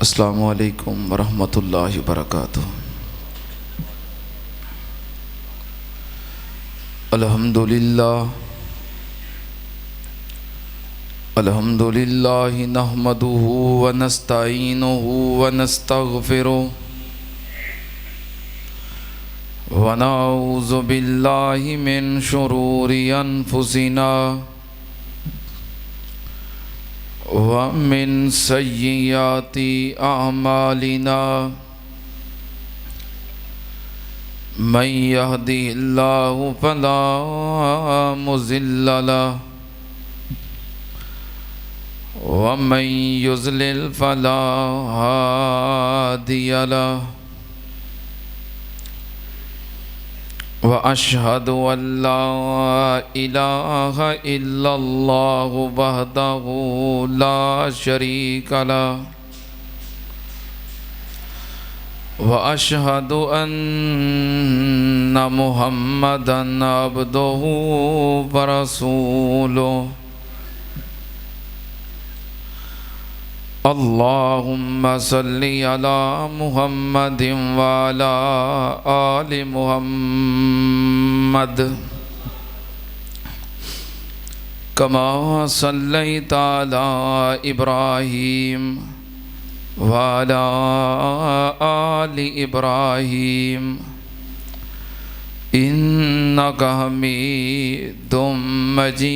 अस्सलामु अलैकुम वरहमतुल्लाहि वबरकातुहू। अल्हम्दुलिल्लाहि नहमदुहु व नस्तईनुहु व नस्तगफिरुहु व नऊज़ु बिल्लाहि मिन शुरूरि अनफुसिना व मिन सय्यिआति अअमालिना। मन यहदिहिल्लाहु फला मुज़िल्ल लहु व मन युज़लिल फला हादिय लहु। व अशहदु अल्ला इलाहा इल्लल्लाहु वहदहु ला शरीक लहु व अशहदु अन्ना मुहम्मदन अब्दुहु व रसूलुहु। अल्लाहुम्मा सल्लि अला मुहम्मदिन व अला आलि मुहम्मद कमा सल्लैता अला इब्राहीम व अला आलि इब्राहीम इन्नका हमीदुम मजीद।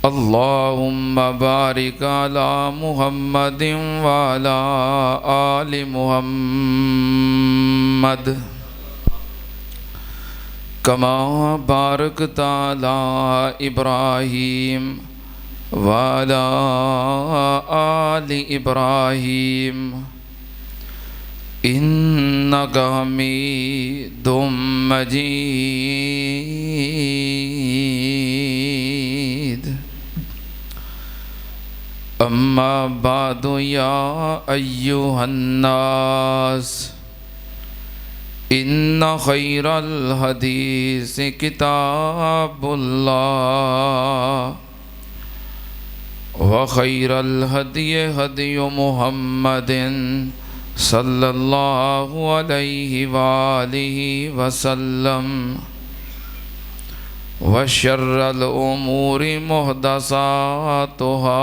अल्लाहुम्मा बारिक अला मुहम्मदिन व अला आलि मुहम्मद कमा बारकता अला इब्राहीम व अला आलि इब्राहीम इन्नका हमीदुम मजीद। अम्मा बादु या अय्युहन्नास इन्ना खैरल हदीस किताबुल्लाह व खैरल हदी हदी मुहम्मदिन सल्लल्लाहु अलैहि वालिहि वसल्लम व शर्रल उमूरि मुहदसातुहा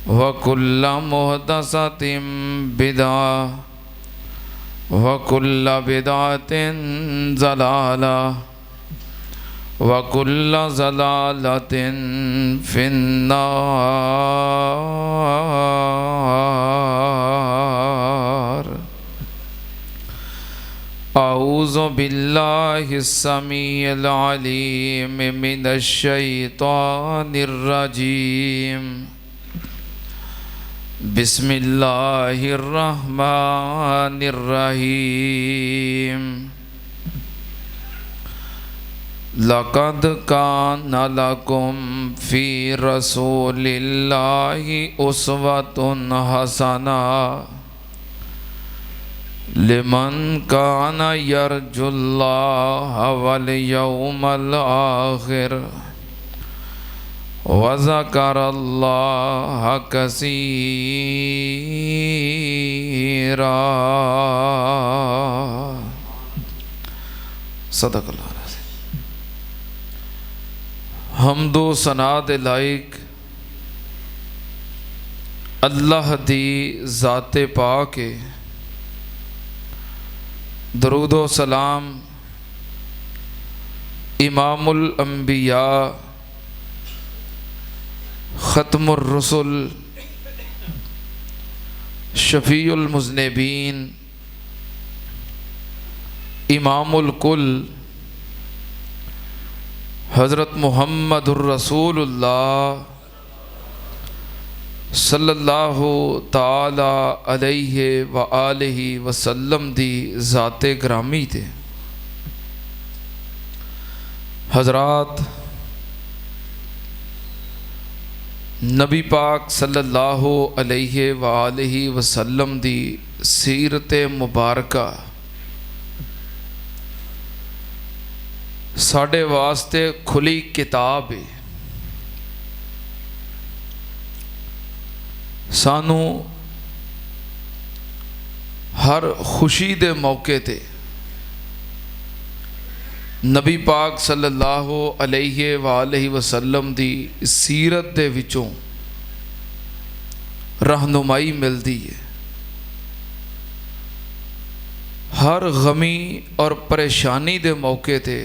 व कुल्ल मुहदसतिन बिदअह व कुल्ल बिदअतिन ज़लाला व कुल्ल ज़लालतिन फिन्नार। औज़ु बिल्लाहिस समीइल अलीम मिनश शैतानिर रजीम। बिस्मिल्लाहिर रहमानिर रहीम। लक़द कान लकुम फ़ी रसूलिल्लाहि उस्वतुन हसना लिमन कान यरजुल्लाह वल यौमल आखिर व ज़करल्लाह कसीरा। सदक़ल्लाह। हम्दो सनाद लाइक अल्लाह दी ज़ाते पाक है। दरूदो सलाम इमामुल अंबिया ख़त्मुर रसूल शफ़ीउल मुज़निबीन इमामुल कुल हज़रत मुहम्मदुर रसूलुल्लाह सल्लल्लाहु ताला अलैहि व आलिहि वसल्लम दी ज़ाते ग्रामी थे। हज़रात नबी पाक सल्लल्लाहु अलैहि व आलिहि वसल्लम दी सीरत मुबारका साढ़े वास्ते खुली किताब है। सानू हर खुशी दे मौके ते नबी पाक सल्लल्लाहु अलैहि वसल्लम दी सीरत दे विचों रहनुमाई मिलती है। हर गमी और परेशानी दे मौके ते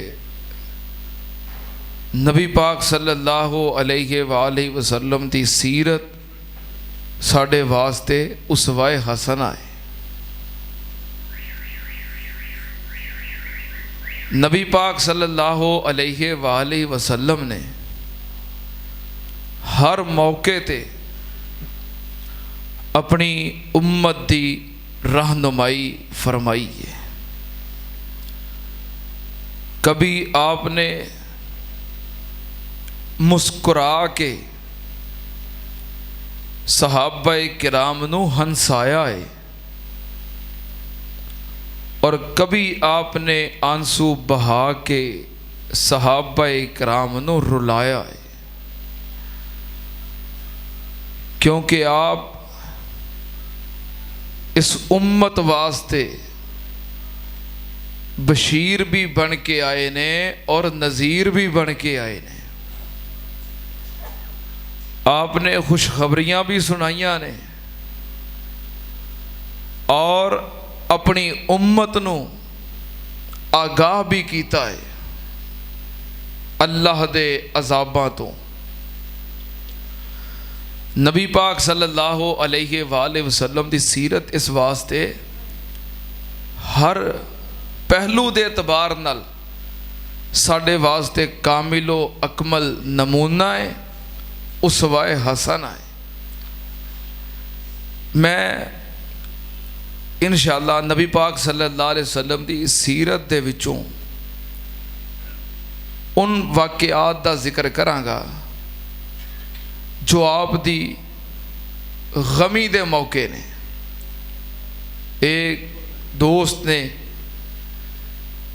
नबी पाक सल्लल्लाहु अलैहि वसल्लम दी सीरत साढ़े वास्ते उसवाए हसना है। नबी पाक सल्लल्लाहु अलैहि वसल्लम ने हर मौके ते अपनी उम्मत दी रहनुमाई फरमाई है। कभी आपने मुस्कुरा के सहाबाए किराम नू हंसाया है और कभी आपने आंसू बहा के सहाबाए किराम नू रुलाया है। क्योंकि आप इस उम्मत वास्ते बशीर भी बन के आए ने और नज़ीर भी बन के आए ने। आपने खुशखबरियाँ भी सुनाइयाँ ने और अपनी उम्मत नू आगाह भी कीता है अल्लाह दे अजाबां तो। नबी पाक सल्लल्लाहु अलैहि वसल्लम दी सीरत इस वास्ते हर पहलू दे एतबार नाल साढ़े वास्ते कामिलो अकमल नमूना है, उसवाए हसन है। मैं इंशाअल्लाह नबी पाक सल्लल्लाहु अलैहि वसल्लम दी सीरत दे विचों उन वाक़ियात दा जिक्र करांगा जो आप दी गमी दे मौके ने। एक दोस्त ने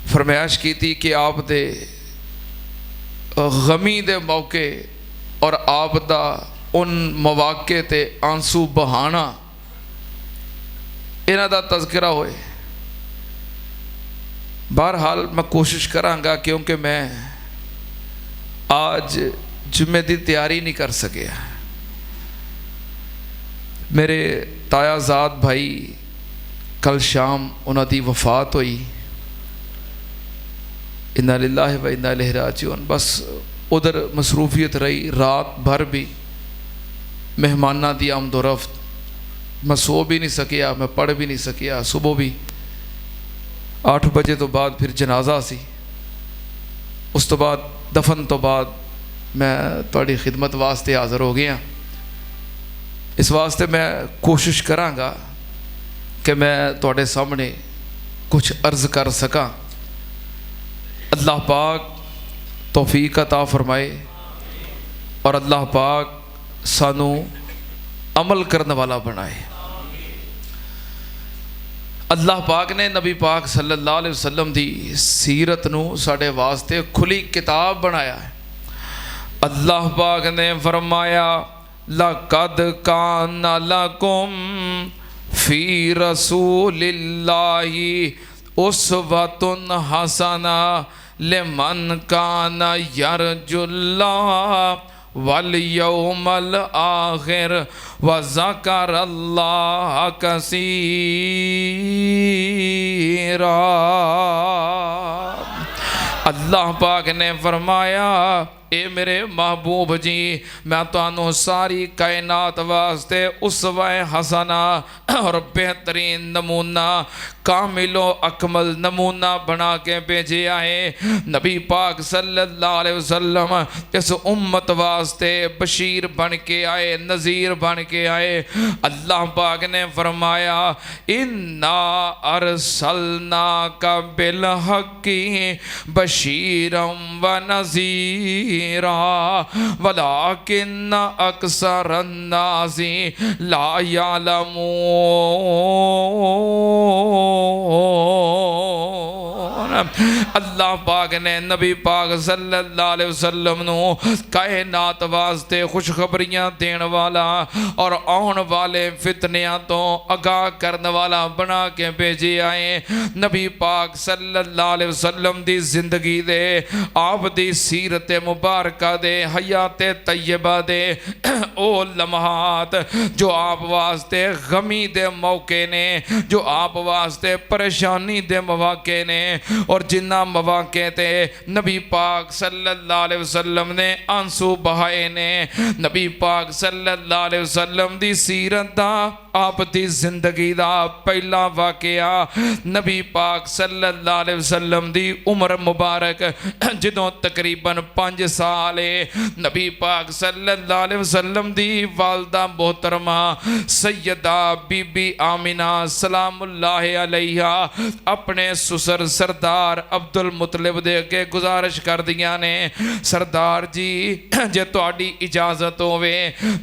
फरमाइश की थी कि आप दे गमी दे मौके और आप दा उन मौके ते आंसू बहाना इन्हां दा तज़किरा होए। बहरहाल मैं कोशिश करांगा क्योंकि मैं आज जुम्मे की तैयारी नहीं कर सकिया। मेरे तायाजाद भाई कल शाम उन्हां दी वफात हुई। इन्ना लिल्लाहि व इन्ना इलैहि राजिऊन। बस उधर मसरूफियत रही, रात भर भी मेहमाना दी आमदोरफ्त, मैं सो भी नहीं सकिया, मैं पढ़ भी नहीं सकिया। सुबह भी 8 बजे तो बाद फिर जनाजा सी, उस तो बाद दफन तो बाद मैं तुहाडी खिदमत वास्ते हाज़र हो गया। इस वास्ते मैं कोशिश करांगा कि मैं तुहाडे सामने कुछ अर्ज़ कर सकां। अल्लाह पाक तौफीक अता फरमाए और अल्लाह पाक सानू अमल करने वाला बनाए। अल्लाह पाक ने नबी पाक सल्लल्लाहु अलैहि वसल्लम दी सीरत नू साढ़े वास्ते खुली किताब बनाया है। अल्लाह पाक ने फरमाया लक़द काना लकुम फ़ी रसूलिल्लाहि उस्वतुन हसना लिमन काना यरजुल्लाह वल यौमल आखिर व ज़करल्लाह कसीरा। अल्लाह पाक ने फरमाया ए मेरे महबूब जी, मैं तुहानू सारी कायनात वास्ते उसवाए हसना और बेहतरीन नमूना, कामिलो अकमल नमूना बना के भेजे आए। नबी पाक सल्लल्लाहु अलैहि वसल्लम इस उम्मत वास्ते बशीर बन के आए, नज़ीर बन के आए। अल्लाह पाक ने फरमाया इन्ना अरसलना का बिल हक़्क़ि बशीरम व नज़ीरा वलाकिन अक्सरन नासी ला यालमून। अल्लाह पाक ने नबी पाक सल्लल्लाहु अलैहि वसल्लम नू कायनात वास्ते खुशखबरियां देण वाला और आने वाले फितनियां तो आगाह करने वाला बना के भेजे आए। नबी पाक सल्लल्लाहु अलैहि वसल्लम दी जिंदगी दे आप दी सीरत मुबारका दे हयात तैयबा दे ओ लम्हात जो आप वास्ते गमी दे मौके ने, जो आप वास्ते परेशानी दे मौके ने, और जिन्ना मौके ते नबी पाक सल्लल्लाहु अलैहि वसल्लम ने आंसू बहाए ने। नबी पाक सल्लल्लाहु अलैहि वसल्लम दी सीरत दा आप दी जिंदगी दा पहला वाकया नबी पाक सल्लल्लाहु अलैहि वसल्लम दी उम्र मुबारक जदों तकरीबन 5 साल है। नबी पाक सल्लल्लाहु अलैहि वसल्लम दी वालदा मोहतरमा सैयदा बीबी आमिना सलामुल्लाह अलैहा अपने सुसर सरदार अब्दुल मुतलिब दे अगे गुजारिश कर दियां ने, सरदार जी जे तुहाडी इजाजत होवे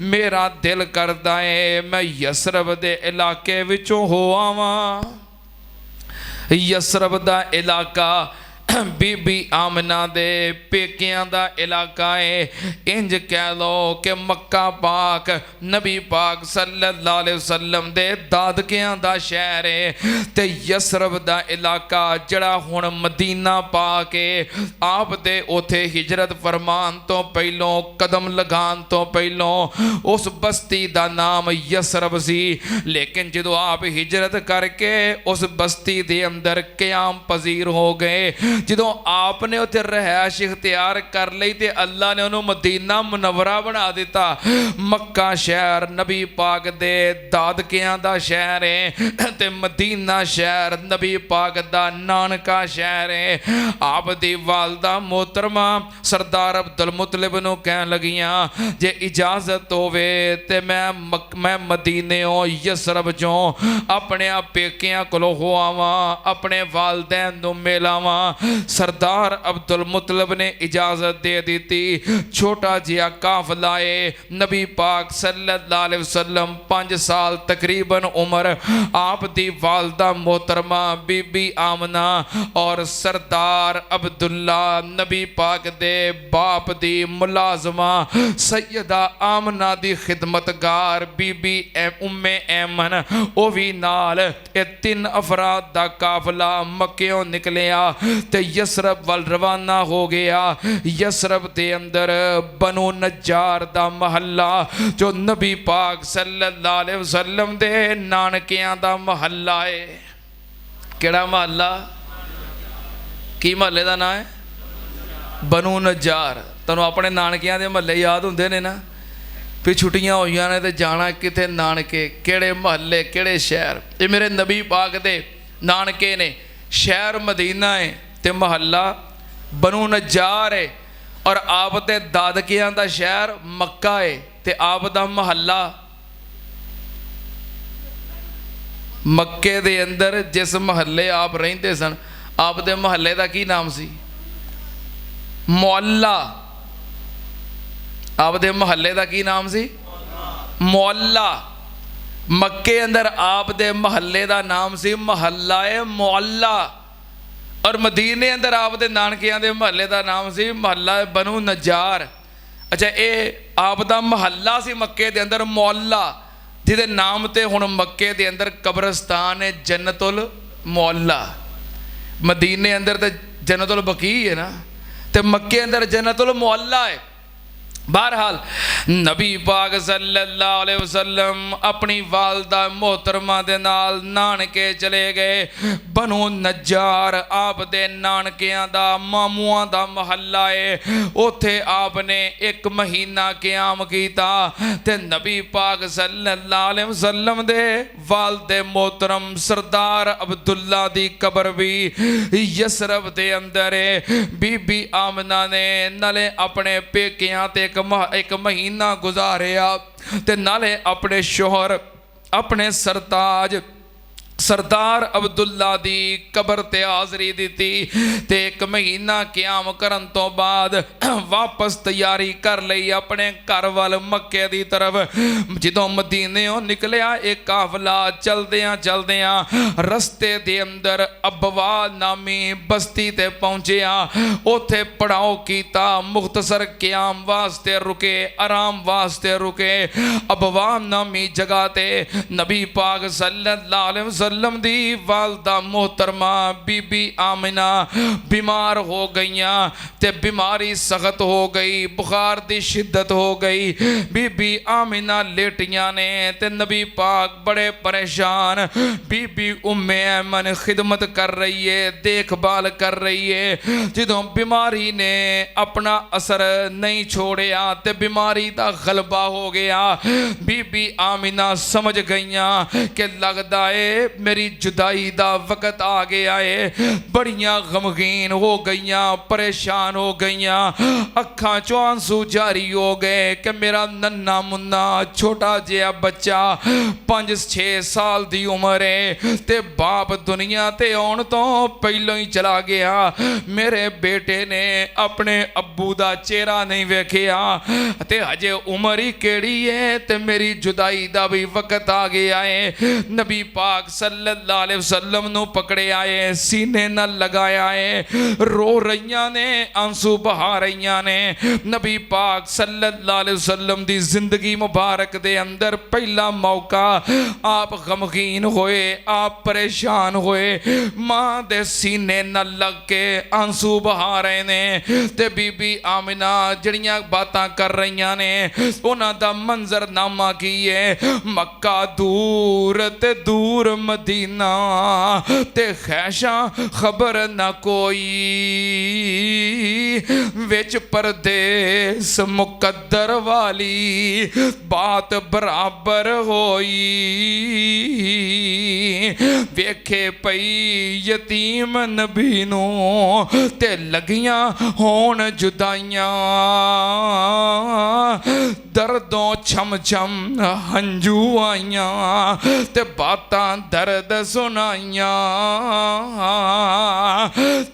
मेरा दिल करदा है मैं यसरब दे इलाके विचों हो आवां। यसरब दा इलाका बीबी आमना दे पेकियां दा इलाका है। इंज कह लो कि मक्का पाक नबी पाक सल्लल्लाहु अलैहि वसल्लम दे दादकियां दा शहर है ते यसरब दा इलाका जड़ा हुण मदीना पाक है आप दे उथे हिजरत फरमान तो पहलों कदम लगान तो पहलों उस बस्ती दा नाम यसरब सी। लेकिन जदों आप हिजरत करके उस बस्ती दे अंदर क़याम पजीर हो गए, ਜਦੋਂ आपने उत्थे रहائश इख्तियार कर ली तो अल्लाह ने उन्होंने मदीना मुनव्वरा बना दिता। मक्का शहर नबी पाक दे दादकियां दा शहर है ते मदीना शहर नबी पाक दा नानका शहर है। आप दी वालदा मोहतरमा सरदार अब्दुल मुतलिब नूं कहन लगियां जे इजाजत होवे ते मैं मदीनेओं यसरब चों अपने पेकियां कोलों हो आवां, अपने वालदैन नूं मिल आवां। सरदार अब्दुल मुतलिब ने इजाजत दे दी थी। छोटा जिहा काफला है नबी पाक सल्लल्लाहु अलैहि वसल्लम 5 साल तकरीबन उम्र आप दी वालदा मोहतरमा बीबी आमना और सरदार अब्दुल्ला नबी पाक दे बाप दी मुलाजमा सैयदा आमना दी खिदमतगार बीबी उम्मे ऐमन ओ भी नाल। 3 अफराद दा काफला मक्कियों निकलिया ते यसरब वल रवाना हो गया। यसरब के अंदर बनु नज्जार दा महल्ला जो नबी पाक सल्लल्लाहु अलैहि वसल्लम दे नानकियां दा महल्ला है। केड़ा महल्ला? की महल्ले दा नाम है? बनु नज्जार। तुहानूं अपने नानकियां दे महल्ले याद हुंदे ने ना, भी छुट्टियां होईयां ने ते जाना किथे नानके, केड़े महल्ले केड़े शहर। ये मेरे नबी पाक दे नानके ने। शहर मदीना है ते महल्ला बनु नज्जार है और आप दे दादकियां दा शहर मक्का है ते आप दा महल्ला मक्के दे अंदर जिस महल्ले आप रहिंदे सन आप दे महल्ले दा की नाम सी? मुअल्ला। आप दे महल्ले दा की नाम सी? मुअल्ला। मक्के अंदर आप दे महल्ले दा नाम सी महल्ला ए मुअल्ला और मदीने अंदर आप दे नानकियां दे महल्ले दा नाम सी महल्ला बनु नज्जार। अच्छा ये आप दा महल्ला सी मक्के दे अंदर मुअल्ला जिहदे नाम ते हुण मक्के दे अंदर कब्रस्तान है जन्नतुल मुअल्ला। मदीने अंदर ते जन्नतुल बकी है ना, ते मक्के अंदर जन्नतुल मुअल्ला है। बहरहाल नबी पाक सल्लल्लाहु अलैहि वसल्लम अपनी वालदा मोहतरमा दे नाल नानके चले गए। बनु नज्जार आप दे नानकियां दा मामूआं दा महल्ला है। उत्थे आपने 1 महीना क़याम कीता ते नबी पाक सल्लल्लाहु अलैहि वसल्लम दे वालदे मोहतरम सरदार अब्दुल्ला दी कब्र भी यसरब दे अंदर है। बीबी आमना ने नाले अपने पेकियां ते एक महीना गुजारिया ते नाले अपने शोहर अपने सरताज सरदार अब्दुल्ला दी कबर ते हाज़री दी ते 1 महीना क्याम करन तो बाद वापस तैयारी कर लई अपने घर वाल मक्के दी तरफ। जदों मदीनेओं निकलिया एक काफला चलदियां रस्ते दे अंदर अबवा नामी बस्ती ते पहुंचिया। उथे पड़ाव कीता, मुख्तसर क्याम वास्ते रुके, आराम वास्ते रुके। अबवा नामी जगह ते नबी पाक सल्लल्लाहु अलैहि वसल्लम दी वालदा मोहतरमा बीबी आमिना बीमार हो गईयां ते बीमारी सख्त हो गई, बुखार दी शिद्दत हो गई। बीबी आमिना लेटियां ने ते नबी पाक बड़े परेशान। बीबी उम्मे ऐमन खिदमत कर रही है, देखभाल कर रही है। जदों बीमारी ने अपना असर नहीं छोड़िया ते बीमारी दा गलबा हो गया। बीबी आमिना समझ गईयां कि लगदा है मेरी जुदाई दा वक्त आ गया है। बड़ियां गमगीन हो गईयां, परेशान हो गईयां, अखां चों आंसू जारी हो गए कि मेरा नन्ना मुन्ना छोटा जिहा बच्चा 5-6 साल दी उम्र है ते बाप दुनिया ते आउण तो पहलों ही चला गया। मेरे बेटे ने अपने अब्बू दा चेहरा नहीं वेखिया ते हजे उम्र ही केड़ी है ते मेरी जुदाई दा भी वक्त आ गया है। नबी पाक सल्लल्लाहु अलैहि वसल्लम नू पकड़े आए, सीने न लगाया है, रो रहीयां ने, आंसू बहा रहीयां ने। नबी पाक सल्लल्लाहु अलैहि वसल्लम दी जिंदगी मुबारक दे अंदर पहला मौका आप गमगीन होए, आप परेशान होए। मां दे सीने न लग के आंसू बहा रहे ने ते बीबी आमिना जड़ियां बातां कर रहीयां ने उन्हां दा मंजरनामा की है। मक्का दूर ते दूर मदीना ते खैशा खबर न कोई, विच परदेस मुकद्दर वाली बात बराबर होई। वेखे पई यतीम नबी नू ते लगियां होण जुदाइयां, दर्दों छम छम हंजू आइयां ते बातां दर्द सुनाइयां।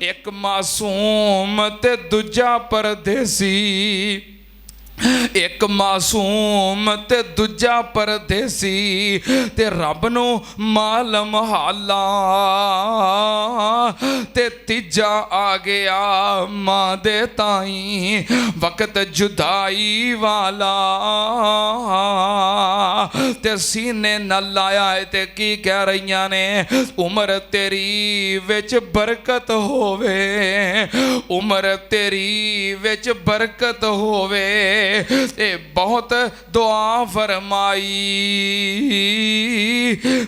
एक मासूम ते दूजा परदेसी, एक मासूम ते दूजा परदेसी ते रब नू मालम हाला ते तीजा आ गया मां दे ताई वक्त जुदाई वाला ते सीने न लाया है ते की कह रही ने उम्र तेरी विच बरकत होवे, उम्र तेरी विच बरकत होवे। ए बहुत दुआ फरमाई।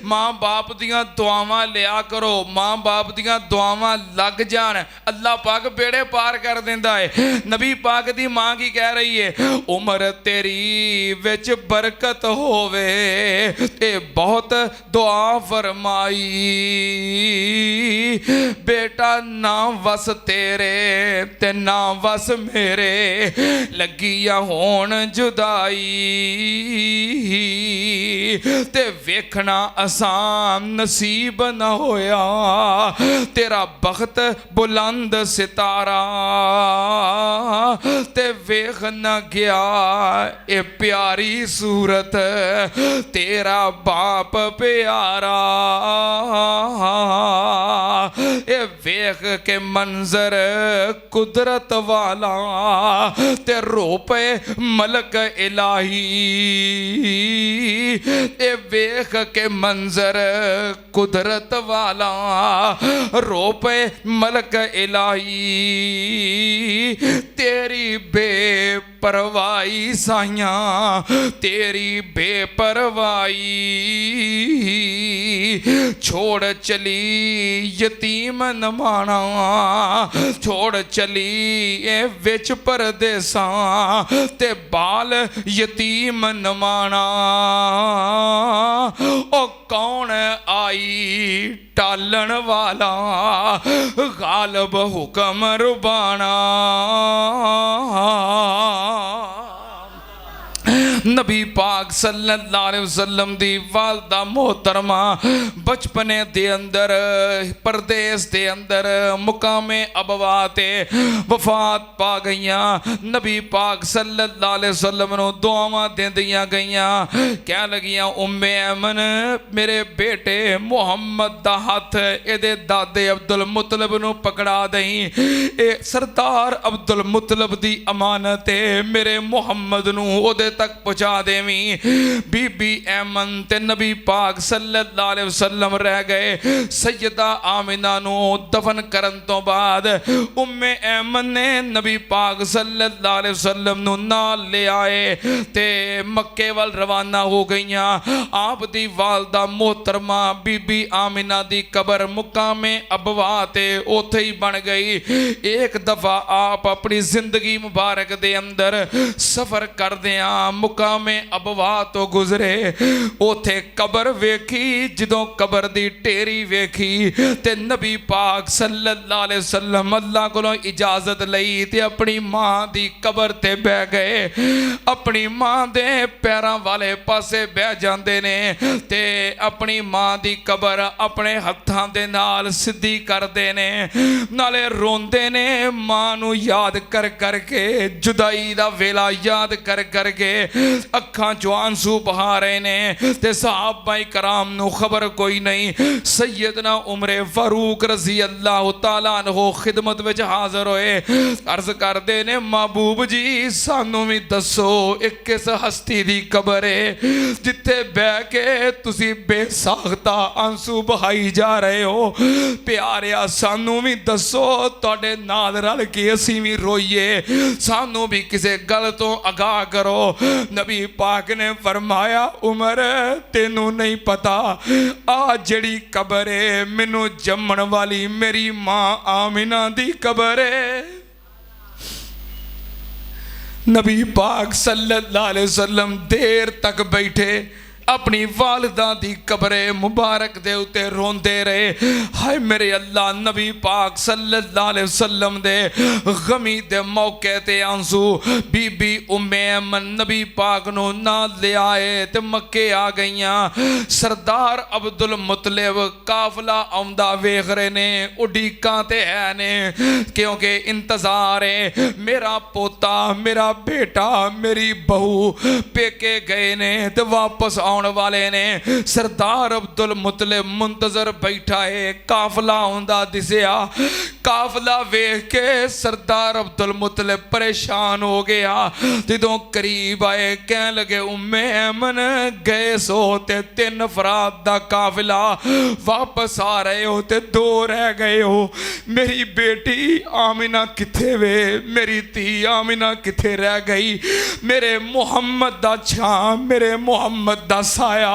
मां बाप दियां दुआवां लिया करो, मां बाप दियां दुआवां लग जान अल्लाह पाक बेड़े पार कर देंदा है। नबी पाक दी मां की कह रही है उम्र तेरी विच बरकत होवे, ए बहुत दुआ फरमाई। बेटा ना वस तेरे ते ना वस मेरे लगिया होण जुदाई ते वेखना आसान नसीब न होया। तेरा बख्त बुलंद सितारा ते वेख न गया ए प्यारी सूरत तेरा बाप प्यारा। ए वेख के मंजर कुदरत वाला ते रो पे मलक इलाही। ए वेख के मंजर कुदरत वाला रो पे मलक इलाही। तेरी बेपरवाही साइया तेरी बेपरवाही छोड़ चली यतीम नमाना, छोड़ चली ए विच परदेसा ते बाल यतीम नमाना। ओ कौन आई टालन वाला गालब हुक्म रुबाना। नबी पाक सल्लल्लाहु अलैहि वसल्लम दी वालदा मोहतरमा बचपने दे अंदर परदेस दे अंदर मुकामे अबवा ते वफात पा गईयां। नबी पाक सल्लल्लाहु अलैहि वसल्लम नूं दुआवां दिंदियां गईयां, कह लगियां उम्मे ऐमन मेरे बेटे मुहम्मद दा हथ इहदे दादे अब्दुल मुतलब नूं पकड़ा दई, ए सरदार अब्दुल मुतलब दी अमानत है, मेरे मुहम्मद नूं ओदे तक पहुंचा देवीं। बीबी ऐमन ते नबी पाक सल्लल्लाहु अलैहि वसल्लम रह गए। सैयदा आमिना नूं दफन करन तो बाद उम्मे ऐमन ने नबी पाक सल्लल्लाहु अलैहि वसल्लम नूं नाल ले आए ते मक्के वल रवाना हो गईयां। आप दी वालदा मोहतरमा बीबी आमिना दी कबर मुकामे अबवा ते उथे ही बन गई। एक दफा आप अपनी जिंदगी मुबारक दे अंदर सफर करदियां मुकामे अबवा तो गुजरे, उथे कबर वेखी। जदों कबर दी ढेरी वेखी ते नबी पाक सल्लल्लाहु अलैहि वसल्लम अल्लाह कोलों इजाजत लई ते अपनी मां दी कबर ते बह गए। अपनी मां दे पैरां वाले पासे बह जांदे ने ते अपनी मां दी कबर अपने हत्थां दे नाल सिद्धी करदे ने, नाले रोंदे ने मां नूं याद कर करके, जुदाई दा वेला याद कर करके अखां चों आंसू बहा रहे ने। ते सहाबाए कराम नूं खबर कोई नहीं। सैयदना उमरे फारूक रज़ी अल्लाह तआला अन्हु खिदमत विच हाज़र होए, अर्ज करदे ने महबूब जी सानू भी दसो एक किस हस्ती दी कबर है जिथे बह के तुसी बेसाख्ता आंसू बहाई जा रहे हो। प्यारिया सानू भी दसो तुहाडे नाल रल के असीं भी रोईए, सानू भी किसी गल तो आगाह करो। नबी पाक ने फरमाया उमर तेनू नहीं पता आ जड़ी कबर है मैनू जम्मण वाली मेरी मां आमिना दी कबर है। नबी पाक सल्लल्लाहु अलैहि वसल्लम देर तक बैठे अपनी वालिदा दी कबरे मुबारक दे उते रोंदे रहे। हाय मेरे अल्लाह नबी पाक सल्लल्लाहु अलैहि वसल्लम दे गमी दे मौके ते आंसू बीबी उम्मे ऐमन नबी पाक नूं नाल ले आए ते मक्के आ गईयां। सरदार अब्दुल मुतलिब काफला आउंदा वेख रहे ने, उडीकां ते है ने क्योंकि इंतजार है मेरा पोता मेरा बेटा मेरी बहू पेके गए ने ते वापस वाले ने। सरदार अब्दुल मुतलिब मुंतजर बैठा है, काफला आउंदा दिसिया। काफला वेख के सरदार अब्दुल मुतलिब परेशान हो गया। जदों करीब आए कह लगे उम्मे ऐमन गए सो ते 3 अफराद दा काफिला वापस आ रहे हो ते 2 रह गए हो। मेरी बेटी आमिना किथे वे, मेरी धी आमिना किथे रह गई, मेरे मुहम्मद दा छां मेरे मुहम्मद दा साया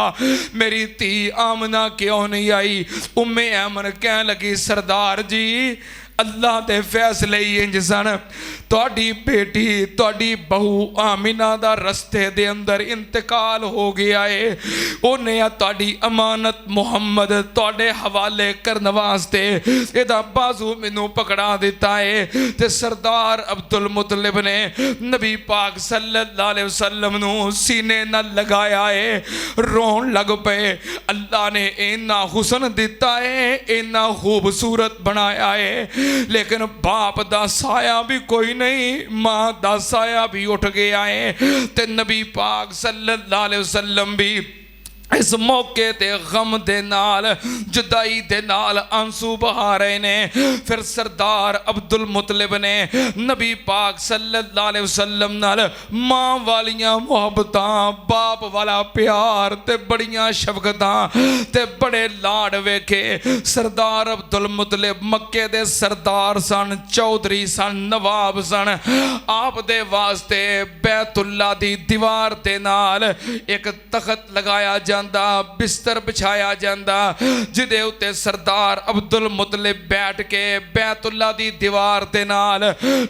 मेरी धी आमना क्यों नहीं आई। उम्मे ऐमन कह लगी सरदार जी अल्लाह दे फैसले ही इंज सन, तुहाडी बेटी तुहाडी बहू आमिना दा रस्ते दे अंदर इंतकाल हो गया है। उन्हें तुहाडी अमानत मुहम्मद तुहाडे हवाले करन वास्ते इहदा बाजू मैनू पकड़ा दिता है। ते सरदार अब्दुल मुतलिब ने नबी पाक सल्लल्लाहु अलैहि वसल्लम नू सीने नाल लगाया है, रोन लग पे। अल्लाह ने इन्ना हुसन दिता है, इन्ना खूबसूरत बनाया है, लेकिन बाप दा साया भी कोई नहीं, मां दा साया भी उठ गया है। ते नबी पाक सल्लल्लाहु अलैहि वसल्लम भी इस मौके ते गम दे नाल जुदाई दे नाल आंसू बहा रहे ने। फिर सरदार अब्दुल मुतलिब ने नबी पाक सल्लल्लाहु अलैहि वसल्लम नाल मां वालियां मुहब्बतां बाप वाला प्यार ते बड़ियां शफकतां ते बड़े लाड वेखे। सरदार अब्दुल मुतलिब मक्के दे सरदार सन, चौधरी सन, नवाब सन। आप दे वास्ते बैतुल्ला दी दीवार दे नाल एक तख्त लगाया ਜਾਂਦਾ, ਬਿਸਤਰ ਵਿਛਾਇਆ ਜਾਂਦਾ, ਜਿਹਦੇ ਉੱਤੇ ਸਰਦਾਰ ਅਬਦੁਲ ਮੁਤਲਿਬ ਬੈਠ ਕੇ ਬੈਤੁੱਲਾ ਦੀ ਦੀਵਾਰ ਦੇ ਨਾਲ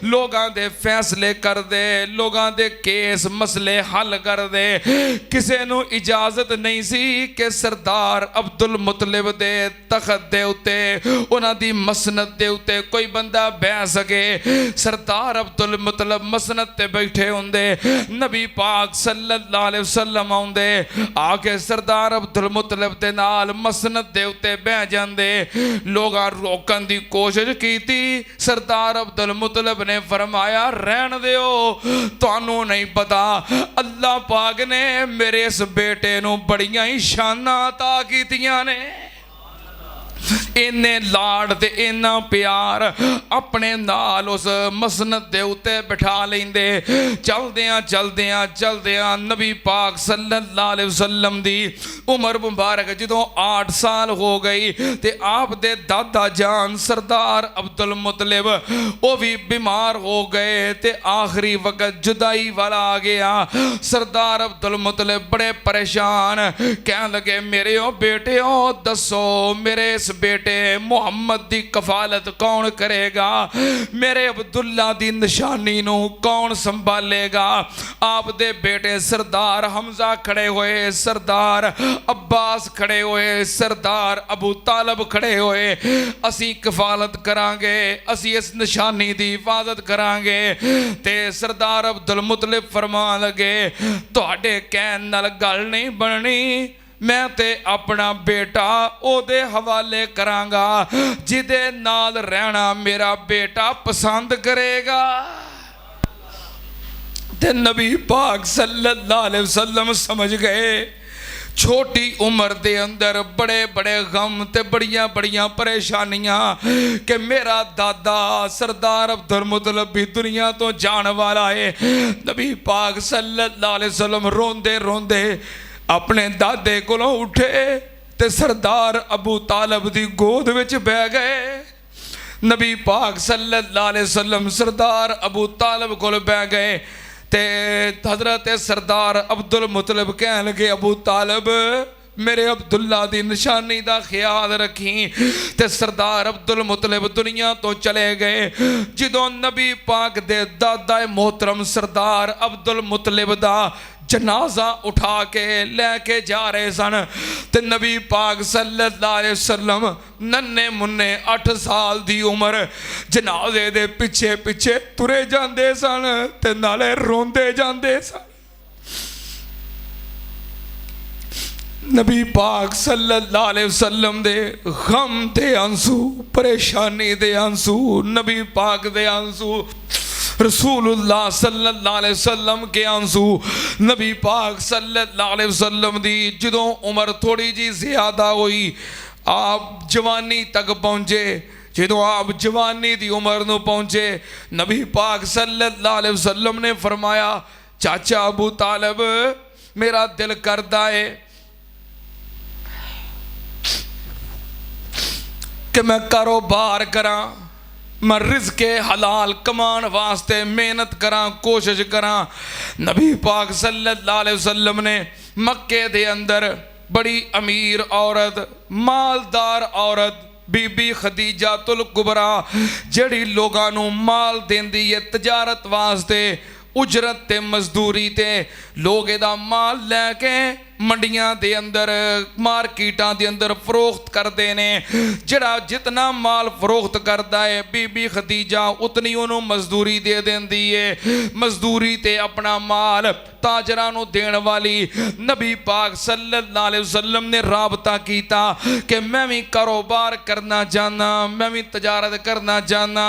ਲੋਕਾਂ ਦੇ ਫੈਸਲੇ ਕਰਦੇ, ਲੋਕਾਂ ਦੇ ਕੇਸ ਮਸਲੇ ਹੱਲ ਕਰਦੇ। ਕਿਸੇ ਨੂੰ ਇਜਾਜ਼ਤ ਨਹੀਂ ਸੀ ਕਿ ਸਰਦਾਰ ਅਬਦੁਲ ਮੁਤਲਿਬ ਦੇ ਤਖਤ ਦੇ ਉੱਤੇ, ਉਹਨਾਂ ਦੀ ਮਸਨਦ ਦੇ ਉੱਤੇ ਕੋਈ ਬੰਦਾ ਬਹਿ ਸਕੇ। ਸਰਦਾਰ ਅਬਦੁਲ ਮੁਤਲਿਬ ਮਸਨਦ ਤੇ ਬੈਠੇ ਹੁੰਦੇ, ਨਬੀ ਪਾਕ सल्लल्लाहु अलैहि वसल्लम आउंदे, आके सरदार अब्दुल मुतलिब दे नाल मसनद दे उत्ते बह जांदे। लोगां रोकण दी कोशिश कीती, सरदार अब्दुल मुतलिब ने फरमाया रहन दिओ, तुहानू नहीं पता अल्लाह पाक ने मेरे इस बेटे नू बड़ियां ही शानां अता कीतियां ने। इन्ने लाड़ ते इन्ना प्यार अपने नाल उस मसनद दे उत्ते बिठा लेंदे। चलदियां चलदियां चलदियां नबी पाक सल्लल्लाहु अलैहि वसल्लम दी उमर मुबारक जदों 8 साल हो गई ते आप दे दादा जान सरदार अब्दुल मुतलिब वो भी बीमार हो गए ते आखिरी वक्त जुदाई वाला आ गया। सरदार अब्दुल मुतलिब बड़े परेशान, कहने लगे मेरे ओ बेटे ओ दसो मेरे इस बेटे मुहम्मद दी कफालत कौन करेगा, मेरे अब्दुल्ला दी निशानी नू कौन संभालेगा। आप दे बेटे सरदार हमजा खड़े हुए, सरदार अब्बास खड़े हुए, सरदार अबू तालब खड़े हुए, असी कफालत करांगे, असी इस निशानी दी हिफाजत करांगे। ते सरदार अब्दुल मुतलिब फरमान लगे तुहाडे कहण नाल गल नहीं बननी, मैं ते अपना बेटा ओदे हवाले करांगा जिदे नाल रहना मेरा बेटा पसंद करेगा। ते नबी पाक सल्लल्लाहु अलैहि वसल्लम समझ गए छोटी उम्र दे अंदर बड़े बड़े गम ते बड़ियां बड़ियां परेशानियां कि मेरा दादा सरदार अब्दुल मुतलिब भी दुनिया तो जाने वाला है। नबी पाक सल्लल्लाहु अलैहि वसल्लम रोंदे रोंदे अपने दादे कोलों उठे ते सरदार अबू तालब दी गोद विच बह गए। नबी पाक सल्लल्लाहु अलैहि वसल्लम सरदार अबू तालब कोल बह गए ते हजरत सरदार अब्दुल मुतलिब कहन लगे अबू तालब मेरे अब्दुल्ला दी निशानी दा ख्याल रखी। ते सरदार अब्दुल मुतलिब दुनिया तो चले गए। जदों नबी पाक दे दादा मोहतरम सरदार अब्दुल मुतलिब दा जनाजा उठा के लैके जा रहे सन ते नबी पाक सल्लल्लाहु अलैहि वसल्लम नन्हे मुन्ने 8 साल दी उम्र जनाजे दे पिछे पिछे तुरे जांदे सन ते नाले रोंदे जांदे सन। नबी पाक सल्लल्लाहु अलैहि वसल्लम दे गम दे आंसू, परेशानी दे आंसू, नबी पाक दे आंसू, रसूलुल्लाह सल्लल्लाहु अलैहि वसल्लम के आंसू। नबी पाक सल्लल्लाहु अलैहि वसल्लम दी जदों उम्र थोड़ी जी ज़्यादा हुई, आप जवानी तक पहुँचे। जदों आप जवानी दी उम्र नूं पहुँचे, नबी पाक सल्लल्लाहु अलैहि वसल्लम ने फरमाया चाचा अबू तालब मेरा दिल करदा है कि मैं कारोबार करा, मैं रिज़्क़े हलाल कमान वास्ते मेहनत करा, कोशिश करा। नबी पाक सल्लल्लाहु अलैहि वसल्लम ने मक्के दे अंदर बड़ी अमीर औरत, मालदार औरत बीबी खदीजातुल कुबरा जड़ी लोगां नूं माल देंदी है तजारत वास्ते, उजरत ते मजदूरी ते लोग इहदा माल लैके मंडियां दे अंदर मार्केटां दे अंदर फरोख्त करते ने। जड़ा जितना माल फरोख्त करता है बीबी खदीजा उतनी उन्हों मजदूरी दे देंदी है। मजदूरी ते अपना माल ताजरां नूं देण वाली नबी पाक सल्लल्लाहु अलैहि वसल्लम ने राबता कीता कि मैं भी कारोबार करना चाहना, मैं भी तजारत करना चाहना।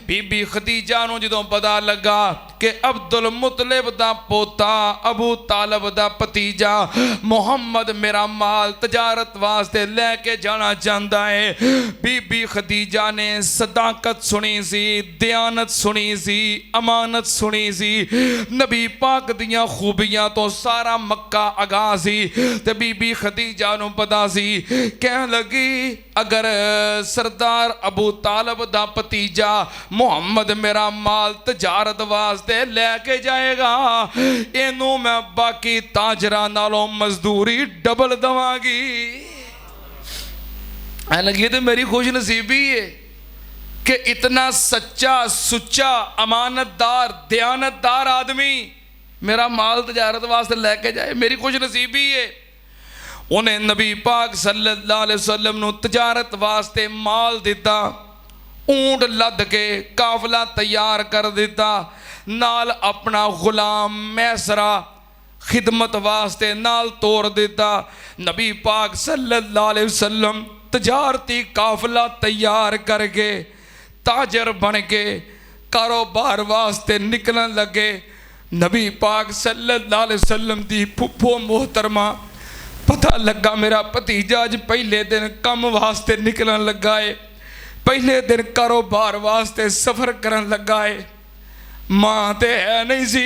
बीबी खदीजा नूं जदों पता लगा कि अब्दुल मुतलिब दा पोता अबू तालब दा भतीजा मुहम्मद मेरा माल तजारत वास्ते लैके जाना चाहता है, बीबी खदीजा ने सदाकत सुनी सी, दयानत सुनी सी, अमानत सुनी सी। नबी पाक दियां खूबियां तो सारा मक्का आगा सी ते बीबी खदीजा नूं पता सी। कहन लगी अगर सरदार अबू तालब दा भतीजा मुहम्मद मेरा माल तजारत वास्ते लैके जाएगा, इनू मैं बाकी ताजरा नालों मजदूरी डबल दवांगी। ऐ लगी तो मेरी खुश नसीबी है कि इतना सच्चा सुच्चा अमानतदार दयानतदार आदमी मेरा माल तजारत वास्ते लैके जाए, मेरी खुश नसीबी है। उन्हें नबी पाक सल्लल्लाहु अलैहि वसल्लम नूं तजारत वास्ते माल दिता, ऊंट लद के काफला तैयार कर दिता, नाल अपना गुलाम मैसरा खिदमत वास्ते नाल तोड़ दिता। नबी पाक सल्लल्लाहु अलैहि वसल्लम तजारती काफला तैयार करके ताजर बन के कारोबार वास्ते निकलन लगे। नबी पाक सल्लल्लाहु अलैहि वसल्लम दी फुफो मोहतरमा पता लगा मेरा भतीजा अज पहले दिन कम वास्ते निकलन लगा है, पहले दिन कारोबार वास्ते सफ़र करन लगा है। मां ते है नहीं सी,